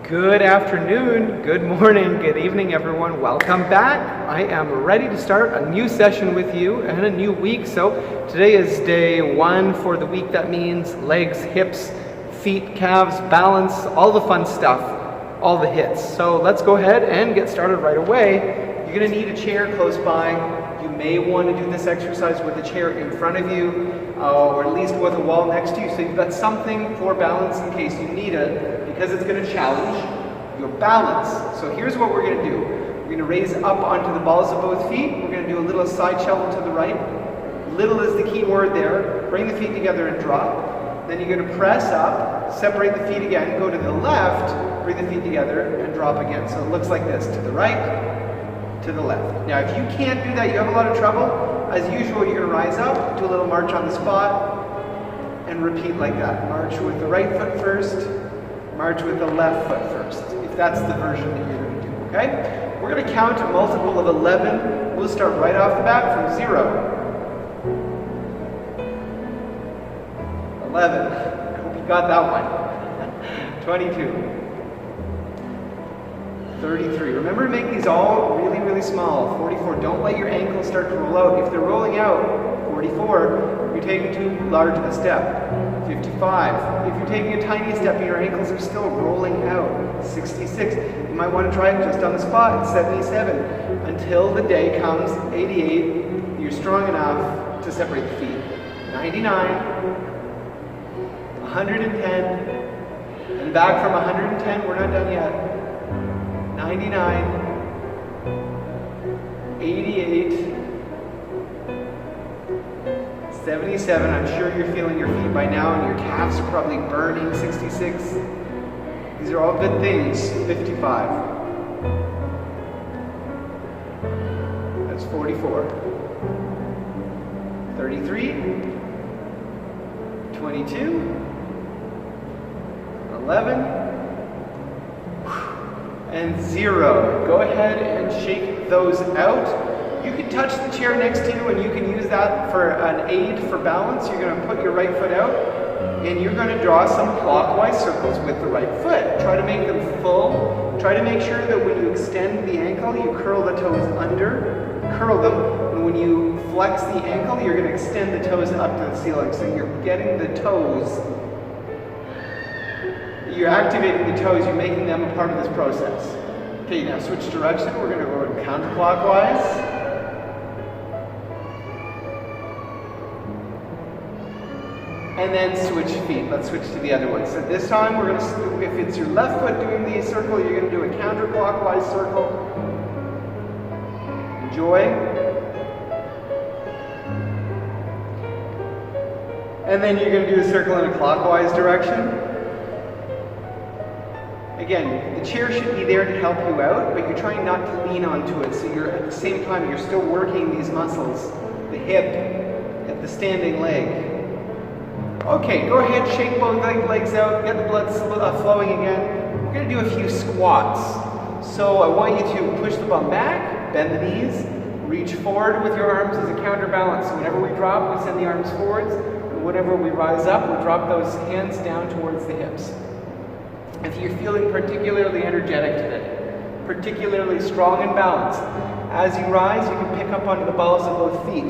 Good afternoon, good morning, good evening, everyone. Welcome back. I am ready to start a new session with you and a new week. So today is day 1 for the week. That means legs, hips, feet, calves, balance, all the fun stuff, all the hits. So let's go ahead and get started right away. You're going to need a chair close by. You may want to do this exercise with a chair in front of you, or at least with a wall next to you, so you've got something for balance in case you need it, because it's going to challenge your balance. So here's what we're going to do. We're going to raise up onto the balls of both feet. We're going to do a little side shuffle to the right. Little is the key word there. Bring the feet together and drop. Then you're going to press up, separate the feet again, go to the left, bring the feet together and drop again. So it looks like this, to the right, to the left. Now if you can't do that, you have a lot of trouble, as usual you're going to rise up, do a little march on the spot, and repeat like that. March with the right foot first, march with the left foot first, if that's the version that you're going to do, okay? We're going to count a multiple of 11. We'll start right off the bat from 0. 11. I hope you got that one. 22. 33. Remember to make these all really, really small. 44. Don't let your ankles start to roll out. If they're rolling out, 44, you're taking too large of a step. 55. If you're taking a tiny step and your ankles are still rolling out. 66. You might want to try it just on the spot. 77. Until the day comes. 88. You're strong enough to separate the feet. 99. 110. And back from 110. We're not done yet. 99, 88, 77, I'm sure you're feeling your feet by now and your calves are probably burning. 66, these are all good things. 55, that's 44, 33, 22, 11, and 0. Go ahead and shake those out. You can touch the chair next to you and you can use that for an aid for balance. You're going to put your right foot out and you're going to draw some clockwise circles with the right foot. Try to make them full. Try to make sure that when you extend the ankle, you curl the toes under, curl them, and when you flex the ankle, you're going to extend the toes up to the ceiling. So you're getting the toes, you're activating the toes, you're making them a part of this process. Okay, now switch direction. We're going to go counterclockwise. And then switch feet. Let's switch to the other one. So this time we're going to, if it's your left foot doing the circle, you're going to do a counterclockwise circle. Enjoy. And then you're going to do a circle in a clockwise direction. Again, the chair should be there to help you out, but you're trying not to lean onto it. So you're at the same time, you're still working these muscles, the hip, at the standing leg. Okay, go ahead, shake both legs out, get the blood flowing again. We're going to do a few squats. So I want you to push the bum back, bend the knees, reach forward with your arms as a counterbalance. So whenever we drop, we send the arms forwards, and whenever we rise up, we drop those hands down towards the hips. If you're feeling particularly energetic today, particularly strong and balanced, as you rise, you can pick up onto the balls of both feet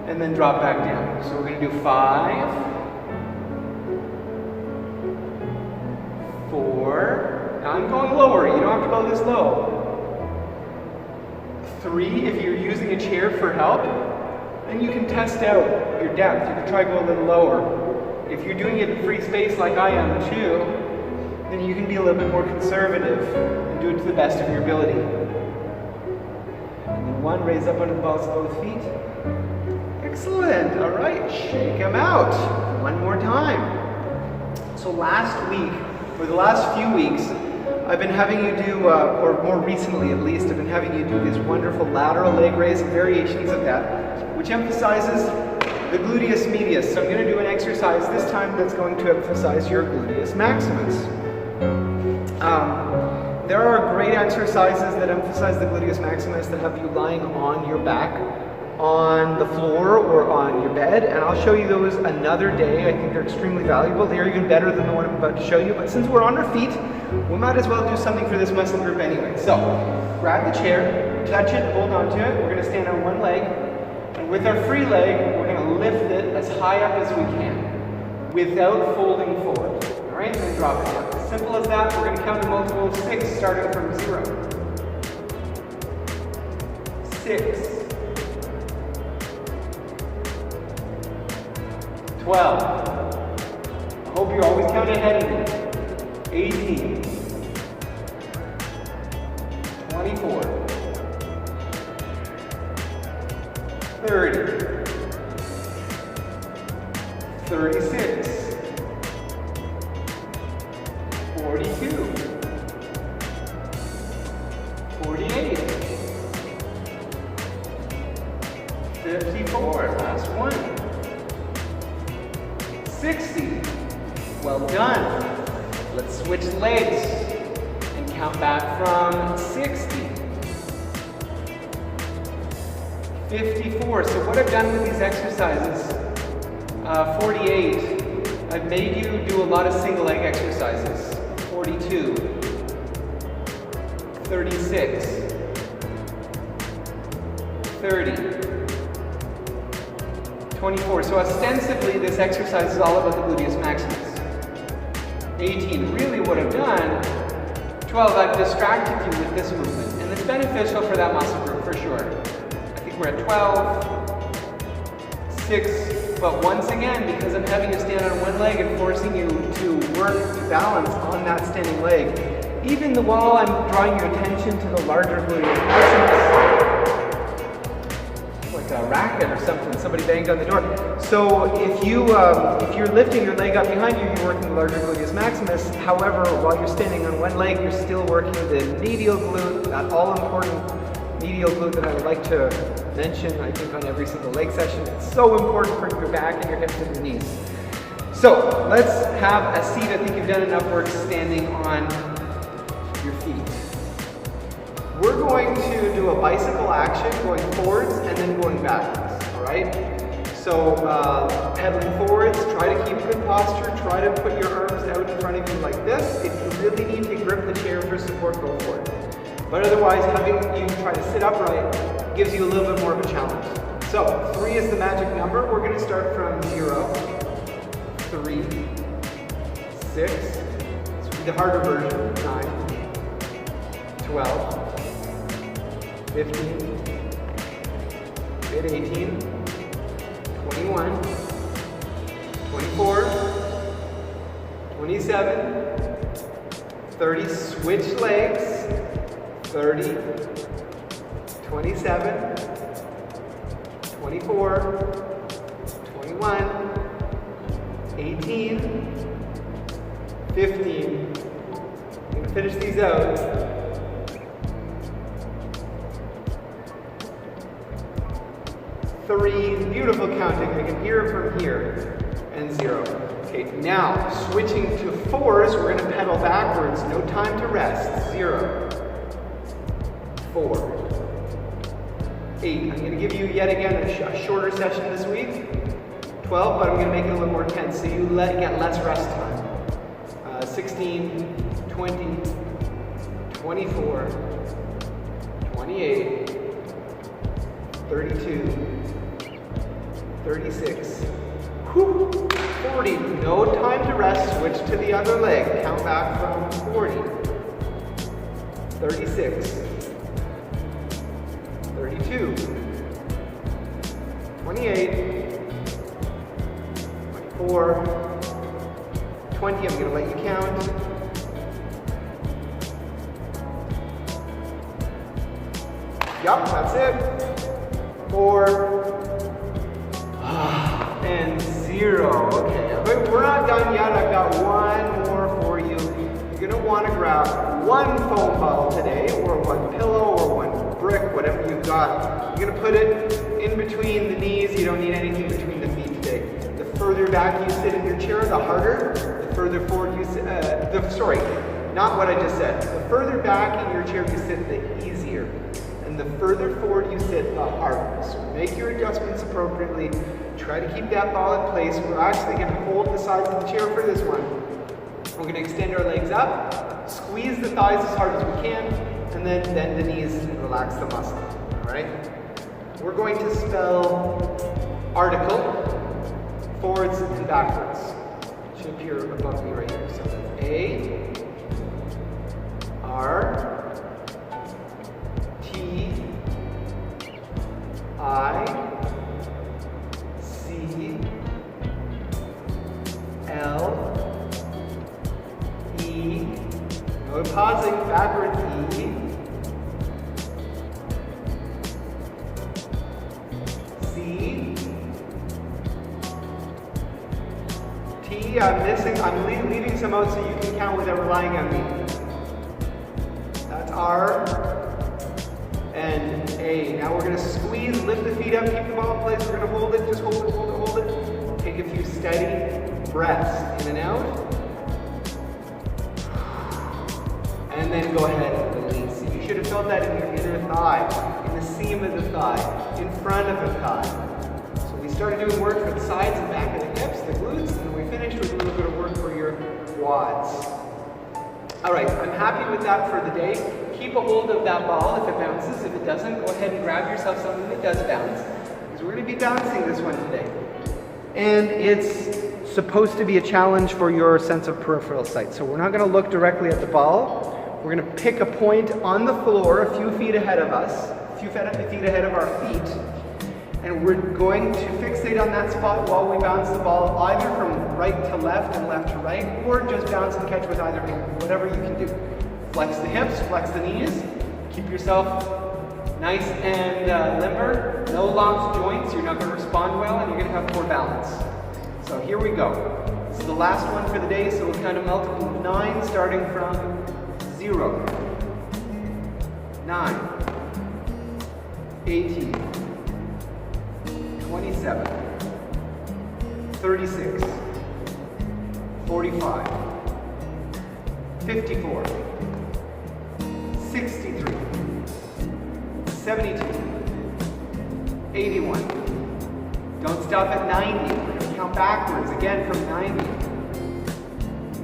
and then drop back down. So we're going to do 5, 4, now I'm going lower, you don't have to go this low. 3, if you're using a chair for help, then you can test out your depth. You can try to go a little lower. If you're doing it in free space like I am too, then you can be a little bit more conservative and do it to the best of your ability. And then 1, raise up onto the balls of both feet. Excellent. All right, shake them out. One more time. So last week, or the last few weeks, I've been having you do, or more recently at least, I've been having you do these wonderful lateral leg raise and variations of that, which emphasizes the gluteus medius. So I'm going to do an exercise this time that's going to emphasize your gluteus maximus. There are great exercises that emphasize the gluteus maximus that have you lying on your back. on the floor or on your bed, and I'll show you those another day. I think they're extremely valuable. They're even better than the one I'm about to show you, but since we're on our feet, we might as well do something for this muscle group anyway. So, grab the chair, touch it, hold on to it. We're going to stand on one leg, and with our free leg, we're going to lift it as high up as we can without folding forward. All right, then drop it down. As simple as that. We're going to count to multiple of 6, starting from 0. 6. 12. I hope you always count ahead of me. 18. 24. 30. 36. 42. 48. 54. Last one. 60. Well done. Let's switch legs and count back from 60. 54. So what I've done with these exercises, 48, I've made you do a lot of single leg exercises. 42. 36. 30. 24. So ostensibly, this exercise is all about the gluteus maximus. 18. Really what I've done. 12. I've distracted you with this movement. And it's beneficial for that muscle group, for sure. I think we're at 12. 6. But once again, because I'm having you stand on one leg and forcing you to work to balance on that standing leg, even while I'm drawing your attention to the larger gluteus maximus, like a racket or something, somebody banged on the door. So if you're lifting your leg up behind you, you're working the larger gluteus maximus. However, while you're standing on one leg, you're still working the medial glute, that all-important medial glute that I would like to mention, I think, on every single leg session. It's so important for your back and your hips and your knees. So let's have a seat. I think you've done enough work standing on your feet. We're going to do a bicycle action, going forwards and then going backwards, all right? So pedaling forwards, try to keep good posture, try to put your arms out in front of you like this. If you really need to grip the chair for support, go for it. But otherwise, having you try to sit upright gives you a little bit more of a challenge. So 3 is the magic number. We're going to start from 0, 3, 6, this will be the harder version, 9, 12, 15, hit 18, 21, 24, 27, 30, switch legs, 30, 27, 24, 21, 18, 15. I'm going to finish these out. 3, beautiful counting. I can hear it from here, and 0. Okay, now switching to 4s, we're going to pedal backwards. No time to rest. 0, 4, 8. I'm going to give you yet again a shorter session this week. 12, but I'm going to make it a little more tense, so you get less rest time. 16, 20, 24, 28, 32. 36, 40, no time to rest, switch to the other leg, count back from 40, 36, 32, 28, 24, 20, I'm going to let you count, yup, that's it, 4, and 0. Okay, but we're not done yet. I've got one more for you. You're going to want to grab one foam ball today, or one pillow, or one brick, whatever you've got. You're going to put it in between the knees. You don't need anything between the feet today. The further back you sit in your chair, the harder. The further forward you sit, sorry, not what I just said. The further back in your chair you sit, the easier. And the further forward you sit, the harder. So make your adjustments appropriately. Try to keep that ball in place. We're actually going to hold the sides of the chair for this one. We're going to extend our legs up, squeeze the thighs as hard as we can, and then bend the knees and relax the muscle. All right? We're going to spell article forwards and backwards. It should appear above me right here. So that's A, R, T, I, C, L, E, no pausing, backwards, E, C, T, I'm leaving some out so you can count without relying on me. That's R, and A. Now we're going to squeeze, lift the feet up, keep the ball in place. We're going to hold it, just hold it, hold it, hold it. Take a few steady breaths in and out. And then go ahead and release. You should have felt that in your inner thigh, in the seam of the thigh, in front of the thigh. So we started doing work for the sides and back of the hips, the glutes, and we finished with a little bit of work for your quads. All right, I'm happy with that for the day. Keep a hold of that ball if it bounces. If it doesn't, go ahead and grab yourself something that does bounce, because we're going to be bouncing this one today. And it's supposed to be a challenge for your sense of peripheral sight. So we're not going to look directly at the ball. We're going to pick a point on the floor a few feet ahead of us, a few feet ahead of our feet, and we're going to fixate on that spot while we bounce the ball either from right to left and left to right, or just bounce and catch with either hand, whatever you can do. Flex the hips, flex the knees, keep yourself nice and limber, no locked joints, you're not going to respond well, and you're going to have poor balance. So here we go. This is the last one for the day, so we'll kind of multiple of 9, starting from 0, 9, 18, 27, 36, 45, 54, 63, 72, 81. Don't stop at 90. We're going to count backwards again from 90.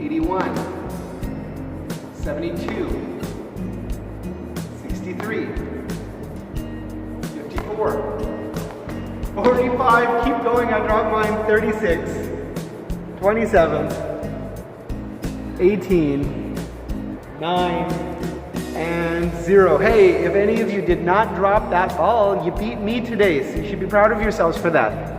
81, 72, 63, 54, 45, keep going, I dropped mine, 36, 27, 18, 9, and 0. Hey, if any of you did not drop that ball, you beat me today, so you should be proud of yourselves for that.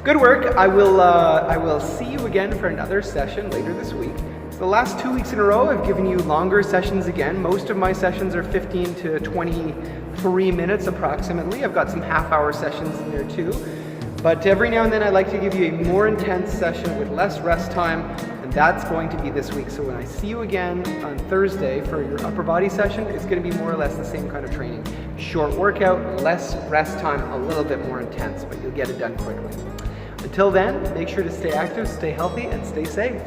Good work. I will see you again for another session later this week. So the last 2 weeks in a row, I've given you longer sessions again. Most of my sessions are 15 to 23 minutes approximately. I've got some half-hour sessions in there too. But every now and then I like to give you a more intense session with less rest time, and that's going to be this week. So when I see you again on Thursday for your upper body session, it's going to be more or less the same kind of training. Short workout, less rest time, a little bit more intense, but you'll get it done quickly. Until then, make sure to stay active, stay healthy, and stay safe.